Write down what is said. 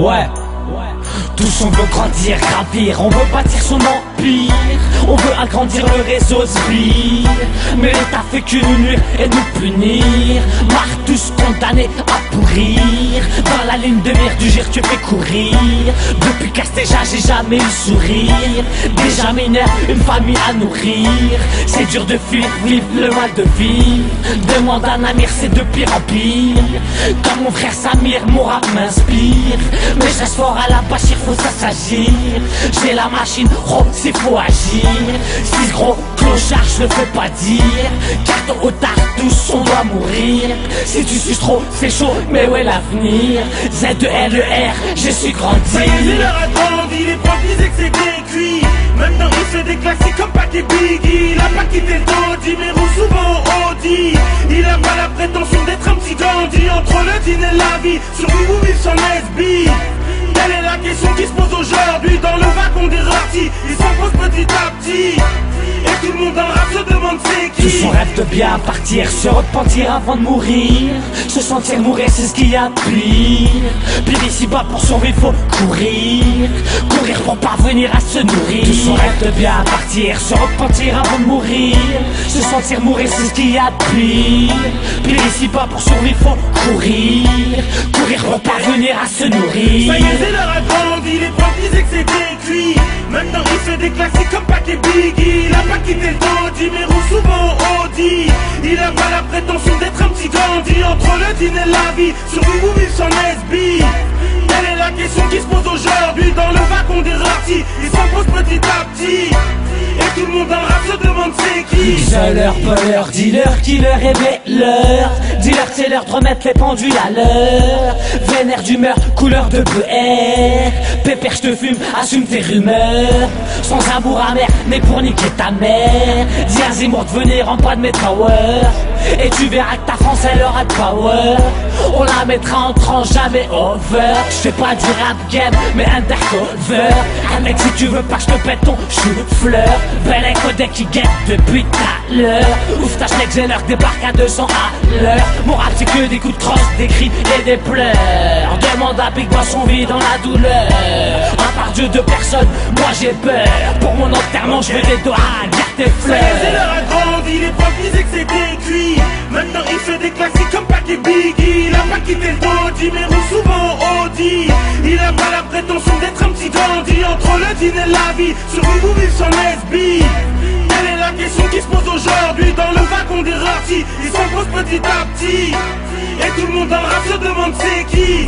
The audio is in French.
Ouais. Tous on veut grandir, gravir, on veut bâtir son empire. On veut agrandir le réseau Sbire. Mais l'État fait que nous nuire et nous punir. Marre tous condamnés à pourrir. Dans la ligne de mire du gire tu fais courir. Depuis Castéja j'ai jamais eu le sourire. Déjà mineur, une famille à nourrir. C'est dur de fuir, vivre le mal de vivre. Demande à Namir, c'est de pire en pire. Comme mon frère Samir, mon rap m'inspire. Mais je reste fort à la bâchir, faut ça s'agir. J'ai la machine, gros, c'est faut agir. Si ce gros clochard, je le fais pas dire. Car tôt ou tard, tous on doit mourir. Si tu suces trop, c'est chaud, mais où est l'avenir? Z-E-L-E-R, je suis grandi. Ça y est, l'heure a grandi, les profs disaient que c'était cuit. Maintenant il fait des classiques comme Pac et Biggie. Il a pas quitté le Dodi, mais roule souvent au Audi. Il a pas la prétention d'être un petit Gandhi. Entre le dîner et la vie, survivre ou vivre sans SB. Quelle est la question qui se pose aujourd'hui? Dans le wagon des ratis, il s'impose petit à petit. Et tout le monde dans le rap se demande c'est qui. Tous on rêve de bien partir, se repentir avant de mourir. Se sentir mourir c'est ce qu'il y a de pire. Puis ici-bas pour survivre faut courir. Courir pour parvenir à se nourrir. Tous on rêve de bien partir, se repentir avant de mourir. Se sentir mourir c'est ce qu'il y a de pire. Puis ici-bas pour survivre faut courir. Courir pour parvenir à se nourrir. Ça y est, c'est l'heure a grandi, les profs disaient que c'était cuit. Maintenant il fait des classiques comme Pac et Biggie. Il a pas quitté le Dodi, mais roule souvent au Audi. Il a pas la prétention d'être un petit Gandhi. Entre le dîner et la vie, survivre ou vivre sans SB. Quelle est la question qui se pose aujourd'hui? Dans le wagon des ratis, il s'impose petit à petit. Et tout le monde dans le rap se demande c'est qui. Isoleur, voleur, dealer, killer et bêleur. Dealer, c'est l'heure de remettre les pendules à l'heure. Vénère d'humeur, couleur de beurre. Pépère, je te fume, assume tes rumeurs. Sans amour amer, mais pour niquer ta mère. Dis à Zemmour de venir en pas de mes tower. Et tu verras que ta France elle aura de power. On la mettra en tranche, jamais over. Je fais pas du rap game, mais undercover. Un mec si tu veux pas que je te pète ton chou-fleur. Bel écodec qui guette depuis tout à l'heure. Ouf ta schneck, j'ai l'heure débarque à 200 à l'heure. Mon rap c'est que des coups de crosse, des cris et des pleurs. Demande à Big Boss, on vit dans la douleur. À part Dieu de personne, moi j'ai peur. Pour mon enterrement je veux des doigts, garde tes fleurs. Ça y est, c'est l'heure a grandi, les profs disaient que c'était cuit. Maintenant il fait des classiques comme Pac et Biggie. Il a pas quitté le Dodi, mais roule souvent au Audi. Il a pas la prétention d'être un petit Gandhi. Entre le dîner et la vie, survivre ou vivre sans SB. Quelle est la question qui se pose aujourd'hui? Dans le wagon des ratis, il s'impose petit à petit. Et tout le monde dans le rap se demande c'est qui.